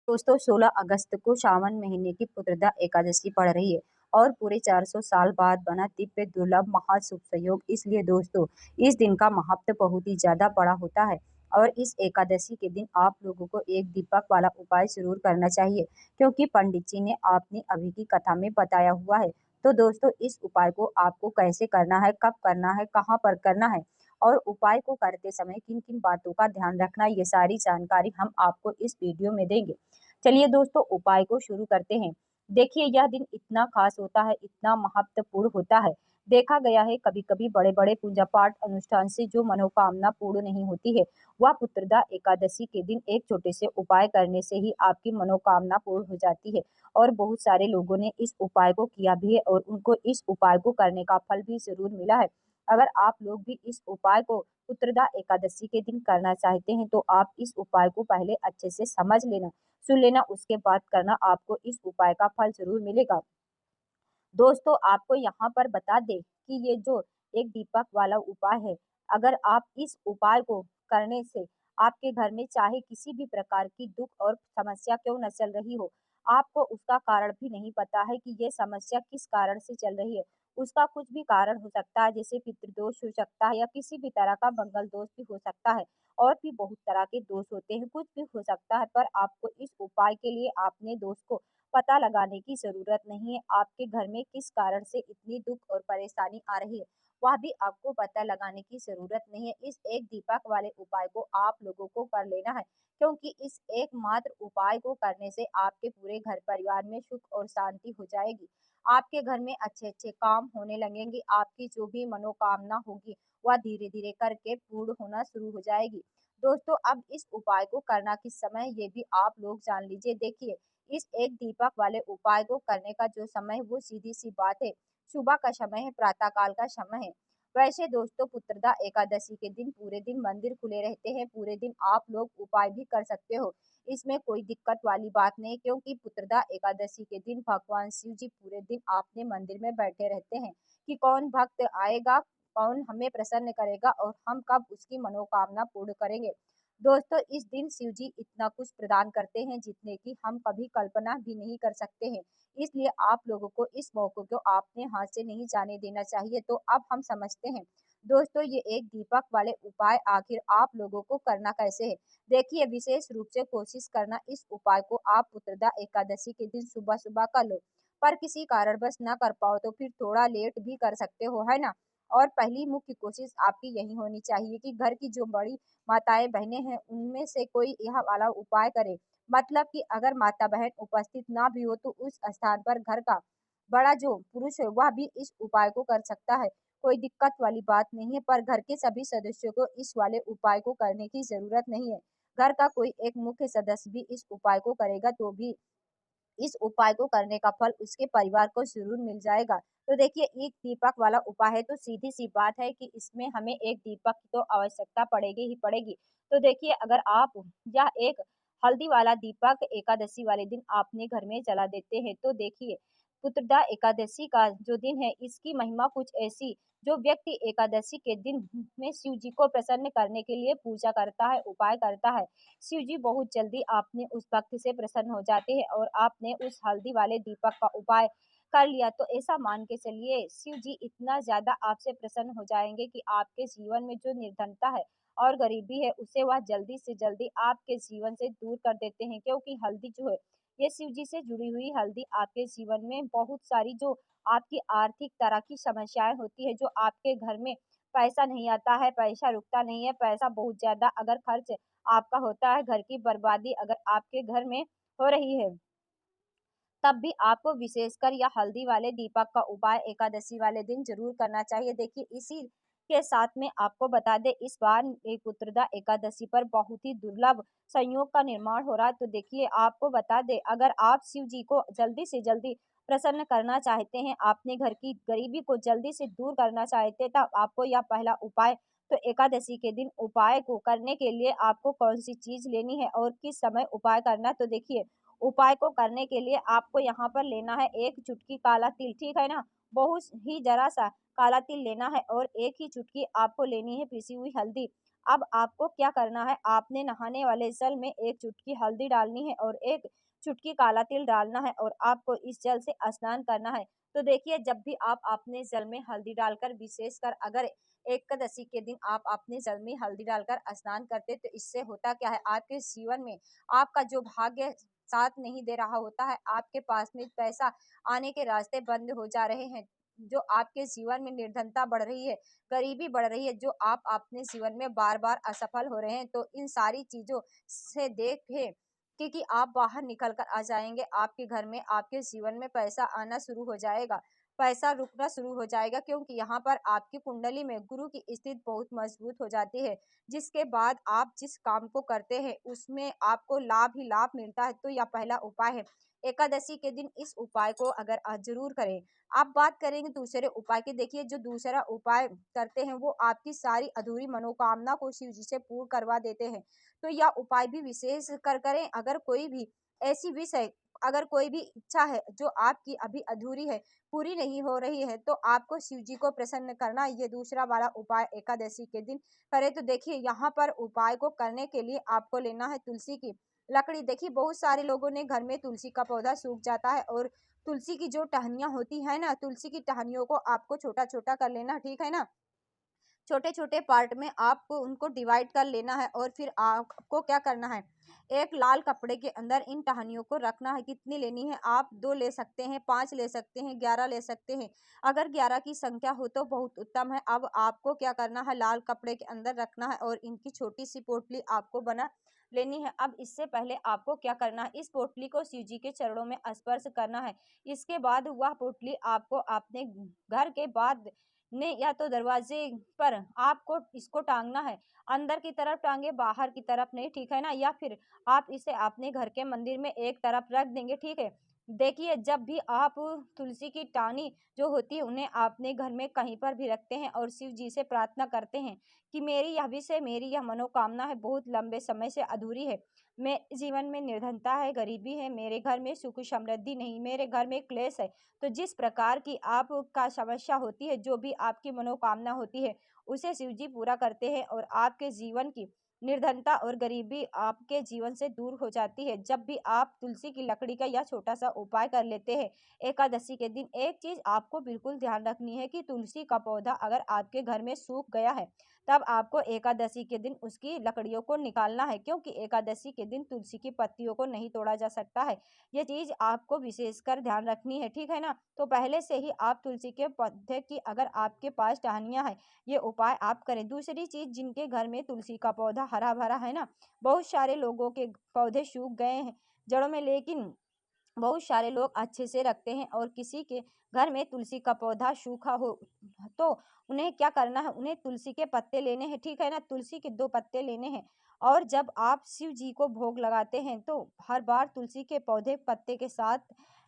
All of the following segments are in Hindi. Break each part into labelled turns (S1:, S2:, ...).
S1: दोस्तों 16 अगस्त को सावन महीने की पुत्रदा एकादशी पड़ रही है और पूरे 400 साल बाद बना दिव्य दुर्लभ महाशुभ संयोग। इसलिए दोस्तों इस दिन का महत्व बहुत ही ज्यादा बड़ा होता है और इस एकादशी के दिन आप लोगों को एक दीपक वाला उपाय जरूर करना चाहिए, क्योंकि पंडित जी ने आपने अभी की कथा में बताया हुआ है। तो दोस्तों इस उपाय को आपको कैसे करना है, कब करना है, कहाँ पर करना है और उपाय को करते समय किन किन बातों का ध्यान रखना, ये सारी जानकारी हम आपको इस वीडियो में देंगे। चलिए दोस्तों उपाय को शुरू करते हैं। देखिए यह दिन इतना खास होता है, इतना महत्वपूर्ण होता है। देखा गया है कभी कभी बड़े बड़े पूजा पाठ अनुष्ठान से जो मनोकामना पूर्ण नहीं होती है, वह पुत्रदा एकादशी के दिन एक छोटे से उपाय करने से ही आपकी मनोकामना पूर्ण हो जाती है। और बहुत सारे लोगों ने इस उपाय को किया भी है और उनको इस उपाय को करने का फल भी जरूर मिला है। अगर आप लोग भी इस उपाय को पुत्रदा एकादशी के दिन करना चाहते हैं तो आप इस उपाय को पहले अच्छे से समझ लेना, सुन लेना, उसके बाद करना, आपको इस उपाय का फल जरूर मिलेगा। दोस्तों आपको यहाँ पर बता दें कि ये जो एक दीपक वाला उपाय है, अगर आप इस उपाय को करने से आपके घर में चाहे किसी भी प्रकार की दुख और समस्या क्यों न चल रही हो, आपको उसका कारण भी नहीं पता है कि ये समस्या किस कारण से चल रही है। उसका कुछ भी कारण हो सकता है, जैसे पितृदोष हो सकता है या किसी भी तरह का मंगल दोष भी हो सकता है। और भी बहुत तरह के दोष होते हैं, कुछ भी हो सकता है, पर आपको इस उपाय के लिए अपने दोष को पता लगाने की ज़रूरत नहीं है। आपके घर में किस कारण से इतनी दुख और परेशानी आ रही है, वह भी आपको पता लगाने की ज़रूरत नहीं है। इस एक दीपक वाले उपाय को आप लोगों को कर लेना है, क्योंकि इस एकमात्र उपाय को करने से आपके पूरे घर परिवार में सुख और शांति हो जाएगी। आपके घर में अच्छे-अच्छे काम होने लगेंगे, आपकी जो भी मनोकामना होगी, वह धीरे-धीरे करके पूर्ण होना शुरू हो जाएगी। दोस्तों अब इस उपाय को करना किस समय, ये भी आप लोग जान लीजिए। देखिए इस एक दीपक वाले उपाय को करने का जो समय है वो सीधी-सी बात है, सुबह का समय है, प्रातः काल का समय है। वैसे दोस्तों पुत्रदा एकादशी के दिन पूरे दिन मंदिर खुले रहते हैं, पूरे दिन आप लोग उपाय भी कर सकते हो। इसमें कोई दिक्कत वाली बात नहीं, क्योंकि पुत्रदा एकादशी के दिन भगवान शिव जी पूरे दिन अपने मंदिर में बैठे रहते हैं कि कौन भक्त आएगा, कौन हमें प्रसन्न करेगा और हम कब उसकी मनोकामना पूर्ण करेंगे। दोस्तों इस दिन शिव जी इतना कुछ प्रदान करते हैं जितने की हम कभी कल्पना भी नहीं कर सकते हैं। इसलिए आप लोगों को इस मौके को अपने हाथ से नहीं जाने देना चाहिए। तो अब हम समझते हैं दोस्तों ये एक दीपक वाले उपाय आखिर आप लोगों को करना कैसे है। देखिए विशेष रूप से कोशिश करना इस उपाय को आप पुत्रदा एकादशी के दिन सुबह सुबह कर लो, पर किसी कारणवश ना कर पाओ तो फिर थोड़ा लेट भी कर सकते हो, है ना। और पहली मुख्य कोशिश आपकी यही होनी चाहिए कि घर की जो बड़ी माताएँ बहनें हैं उनमें से कोई यह वाला उपाय करे। मतलब कि अगर माता बहन उपस्थित ना भी हो तो उस स्थान पर घर का बड़ा जो पुरुष है वह भी इस उपाय को कर सकता है। कोई दिक्कत वाली बात नहीं है, पर घर के सभी सदस्यों को इस वाले उपाय को करने की ज़रूरत नहीं है। घर का कोई एक मुख्य सदस्य भी इस उपाय को करेगा तो भी इस उपाय को करने का फल उसके परिवार को ज़रूर मिल जाएगा। तो देखिए एक दीपक वाला उपाय है तो सीधी-सी बात है कि इसमें हमें एक दीपक की तो आवश्यकता पड़ेगी ही पड़ेगी। तो देखिए अगर आप यह एक हल्दी वाला दीपक एकादशी वाले दिन अपने घर में जला देते हैं तो देखिए पुत्रदा एकादशी का जो दिन है इसकी महिमा कुछ ऐसी, जो व्यक्ति एकादशी के दिन में शिव जी को प्रसन्न करने के लिए पूजा करता है, उपाय करता है, शिव जी बहुत जल्दी आपने उस भक्त से प्रसन्न हो जाते हैं और आपने उस हल्दी वाले दीपक का उपाय कर लिया तो ऐसा मान के चलिए शिव जी इतना ज्यादा आपसे प्रसन्न हो जाएंगे कि आपके जीवन में जो निर्धनता है और गरीबी है उसे वह जल्दी से जल्दी आपके जीवन से दूर कर देते हैं, क्योंकि हल्दी जो है ये शिव जी से जुड़ी हुई हल्दी आपके जीवन में बहुत सारी जो आपकी आर्थिक तरह की समस्याएं होती है, जो आपके घर में पैसा नहीं आता है, पैसा रुकता नहीं है, पैसा बहुत ज्यादा अगर खर्च आपका होता है, घर की बर्बादी अगर आपके घर में हो रही है, तब भी आपको विशेषकर यह हल्दी वाले दीपक का उपाय एकादशी वाले दिन जरूर करना चाहिए। देखिए इसी के साथ में आपको बता दें इस बार एक पुत्रदा एकादशी पर बहुत ही दुर्लभ संयोग का निर्माण हो रहा है। तो देखिए आपको बता दें अगर आप शिव जी को जल्दी से जल्दी प्रसन्न करना चाहते हैं, अपने घर की गरीबी को जल्दी से दूर करना चाहते हैं, तब आपको यह पहला उपाय तो एकादशी के दिन उपाय को करने के लिए आपको कौन सी चीज लेनी है और किस समय उपाय करना है। तो देखिए उपाय को करने के लिए आपको यहाँ पर लेना है एक चुटकी काला तिल, ठीक है ना, बहुत ही जरा सा काला तिल लेना है और एक ही चुटकी आपको लेनी है पिसी हुई हल्दी। अब आपको क्या करना है, आपने नहाने वाले जल में 1 चुटकी हल्दी डालनी है और 1 चुटकी काला तिल डालना है और आपको इस जल से स्नान करना है। तो देखिए, जब भी आप अपने जल में हल्दी डालकर, विशेषकर अगर एकादशी के दिन आप अपने जल में हल्दी डालकर स्नान करते, तो इससे होता क्या है, आपके जीवन में आपका जो भाग्य साथ नहीं दे रहा होता है, आपके पास में पैसा आने के रास्ते बंद हो जा रहे हैं, जो आपके जीवन में निर्धनता बढ़ रही है, गरीबी बढ़ रही है, जो आप अपने जीवन में बार-बार असफल हो रहे हैं, तो इन सारी चीज़ों से देख के कि आप बाहर निकल कर आ जाएँगे, आपके घर में, आपके जीवन में पैसा आना शुरू हो जाएगा, पैसा रुकना शुरू हो जाएगा, क्योंकि यहाँ पर आपकी कुंडली में गुरु की स्थिति बहुत मजबूत हो जाती है, जिसके बाद आप जिस काम को करते हैं, उसमें आपको लाभ ही लाभ मिलता है। तो यह पहला उपाय है। एकादशी के दिन इस उपाय को अगर ज़रूर करें। आप बात करेंगे दूसरे उपाय की, देखिए जो दूसरा उपाय करते हैं, वो आपकी सारी अधूरी मनोकामना को शिव जी से पूर्ण करवा देते हैं। तो यह उपाय भी विशेष कर करें, अगर कोई भी ऐसी विषय, अगर कोई भी इच्छा है जो आपकी अभी अधूरी है, पूरी नहीं हो रही है, तो आपको शिव जी को प्रसन्न करना, ये दूसरा वाला उपाय एकादशी के दिन करें। तो देखिए, यहाँ पर उपाय को करने के लिए आपको लेना है तुलसी की लकड़ी। देखिए, बहुत सारे लोगों ने घर में तुलसी का पौधा सूख जाता है, और तुलसी की जो टहनियाँ होती है ना, तुलसी की टहनियों को आपको छोटा-छोटा कर लेना, ठीक है ना? छोटे-छोटे पार्ट में आपको उनको डिवाइड कर लेना है, और फिर आपको क्या करना है, एक लाल कपड़े के अंदर इन टहनियों को रखना है। कितनी लेनी है, आप 2 ले सकते हैं, 5 ले सकते हैं, 11 ले सकते हैं। अगर 11 की संख्या हो तो बहुत उत्तम है। अब आपको क्या करना है, लाल कपड़े के अंदर रखना है और इनकी छोटी-सी पोटली आपको बना लेनी है। अब इससे पहले आपको क्या करना है, इस पोटली को शिव जी के चरणों में स्पर्श करना है। इसके बाद वह पोटली आपको अपने घर के बाद ने या तो दरवाजे पर आपको इसको टांगना है, अंदर की तरफ टांगे, बाहर की तरफ नहीं, ठीक है ना? या फिर आप इसे अपने घर के मंदिर में एक तरफ रख देंगे, ठीक है? देखिए, जब भी आप तुलसी की टाहनी जो होती है, उन्हें अपने घर में कहीं पर भी रखते हैं और शिव जी से प्रार्थना करते हैं कि मेरी यह विषय, मेरी यह मनोकामना है, बहुत लंबे समय से अधूरी है। मेरे जीवन में निर्धनता है, गरीबी है, मेरे घर में सुख समृद्धि नहीं, मेरे घर में क्लेश है। तो जिस प्रकार की आपका समस्या होती है, जो भी आपकी मनोकामना होती है, उसे शिव जी पूरा करते हैं और आपके जीवन की निर्धनता और गरीबी आपके जीवन से दूर हो जाती है। जब भी आप तुलसी की लकड़ी का यह छोटा-सा उपाय कर लेते हैं, एकादशी के दिन, एक चीज़ आपको बिल्कुल ध्यान रखनी है कि तुलसी का पौधा अगर आपके घर में सूख गया है, तब आपको एकादशी के दिन उसकी लकड़ियों को निकालना है, क्योंकि एकादशी के दिन तुलसी की पत्तियों को नहीं तोड़ा जा सकता है। ये चीज़ आपको विशेषकर ध्यान रखनी है, ठीक है ना? तो पहले से ही आप तुलसी के पौधे की, अगर आपके पास टहनियाँ हैं, ये उपाय आप करें। दूसरी चीज़, जिनके घर में तुलसी का पौधा हरा-भरा है ना, बहुत सारे लोगों के पौधे सूख गए हैं जड़ों में, लेकिन बहुत सारे लोग अच्छे से रखते हैं, और किसी के घर में तुलसी का पौधा सूखा हो, तो उन्हें क्या करना है, उन्हें तुलसी के पत्ते लेने हैं, ठीक है ना? तुलसी के 2 पत्ते लेने हैं, और जब आप शिव जी को भोग लगाते हैं, तो हर बार तुलसी के पौधे पत्ते के साथ,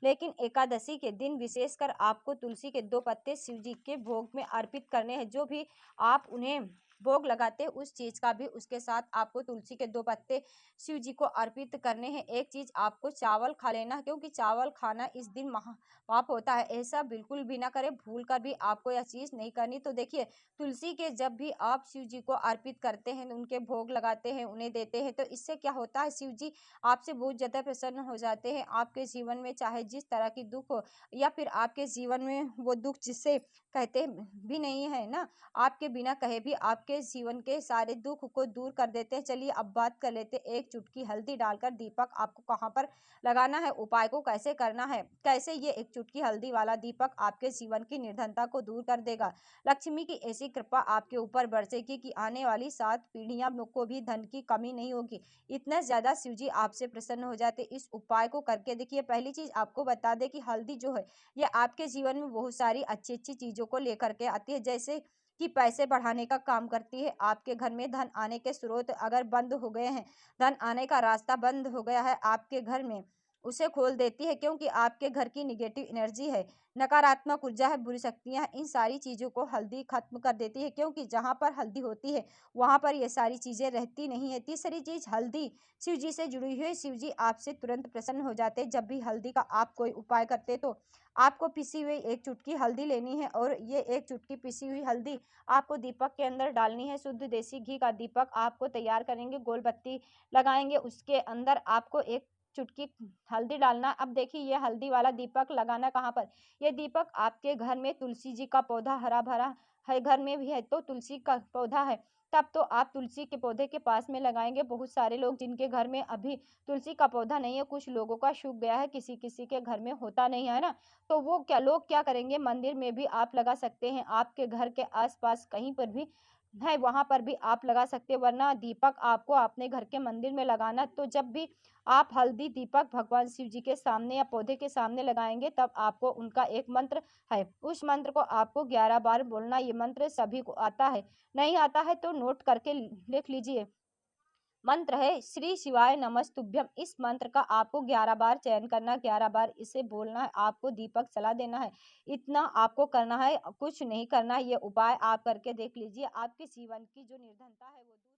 S1: लेकिन एकादशी के दिन विशेषकर आपको तुलसी के 2 पत्ते शिव जी के भोग में अर्पित करने हैं। जो भी आप उन्हें भोग लगाते हैं, उस चीज़ का भी उसके साथ आपको तुलसी के 2 पत्ते शिव जी को अर्पित करने हैं। एक चीज़, आपको चावल खा लेना है, क्योंकि चावल खाना इस दिन महा पाप होता है। ऐसा बिल्कुल भी ना करें, भूल कर भी आपको यह चीज़ नहीं करनी। तो देखिए, तुलसी के जब भी आप शिव जी को अर्पित करते हैं, उनके भोग लगाते हैं, उन्हें देते हैं, तो इससे क्या होता है, शिव जी आपसे बहुत ज़्यादा प्रसन्न हो जाते हैं। आपके जीवन में चाहे जिस तरह की दुःख हो, या फिर आपके जीवन में वो दुःख जिसे कहते भी नहीं है ना, आपके बिना कहे भी आपके जीवन के सारे दुःख को दूर कर देते हैं। चलिए, अब बात कर लेते हैं, 1 चुटकी हल्दी डालकर दीपक आपको कहाँ पर लगाना है, उपाय को कैसे करना है, कैसे ये 1 चुटकी हल्दी वाला दीपक आपके जीवन की निर्धनता को दूर कर देगा। लक्ष्मी की ऐसी कृपा आपके ऊपर बरसेगी कि आने वाली 7 पीढ़ियां को भी धन की कमी नहीं होगी। इतना ज़्यादा शिव जी आपसे प्रसन्न हो जाते। इस उपाय को करके देखिए। पहली चीज़ आपको बता दें कि हल्दी जो है, ये आपके जीवन में बहुत सारी अच्छी-अच्छी चीज़ों को लेकर के आती है, जैसे कि पैसे बढ़ाने का काम करती है। आपके घर में धन आने के स्रोत अगर बंद हो गए हैं, धन आने का रास्ता बंद हो गया है आपके घर में, उसे खोल देती है, क्योंकि आपके घर की नेगेटिव एनर्जी है, नकारात्मक ऊर्जा है, बुरी शक्तियाँ हैं, इन सारी चीज़ों को हल्दी खत्म कर देती है, क्योंकि जहाँ पर हल्दी होती है वहाँ पर ये सारी चीज़ें रहती नहीं है। तीसरी चीज़, हल्दी शिव जी से जुड़ी हुई है, शिव जी आपसे तुरंत प्रसन्न हो जाते हैं। जब भी हल्दी का आप कोई उपाय करते तो आपको पिसी हुई एक चुटकी हल्दी लेनी है और ये एक चुटकी पिसी हुई हल्दी आपको दीपक के अंदर डालनी है। शुद्ध देसी घी का दीपक आपको तैयार करेंगे, गोल बत्ती लगाएंगे, उसके अंदर आपको एक चुटकी हल्दी डालना। अब देखिए, ये हल्दी वाला दीपक लगाना कहाँ पर, ये दीपक आपके घर में तुलसी जी का पौधा हरा भरा है, घर में भी है तो तुलसी का पौधा है, तब तो आप तुलसी के पौधे के पास में लगाएंगे। बहुत सारे लोग जिनके घर में अभी तुलसी का पौधा नहीं है, कुछ लोगों का सूख गया है, किसी किसी के घर में होता नहीं है ना, तो वो क्या लोग क्या करेंगे, मंदिर में भी आप लगा सकते हैं, आपके घर के आसपास कहीं पर भी है वहां पर भी आप लगा सकते हैं, वरना दीपक आपको अपने घर के मंदिर में लगाना। तो जब भी आप हल्दी दीपक भगवान शिव जी के सामने या पौधे के सामने लगाएंगे, तब आपको उनका एक मंत्र है, उस मंत्र को आपको 11 बार बोलना। ये मंत्र सभी को आता है, नहीं आता है तो नोट करके लिख लीजिए। मंत्र है श्री शिवाय नमस्तुभ्यम। इस मंत्र का आपको 11 बार चयन करना, 11 बार इसे बोलना है, आपको दीपक जला देना है। इतना आपको करना है, कुछ नहीं करना है। ये उपाय आप करके देख लीजिए, आपके जीवन की जो निर्धनता है वो दूर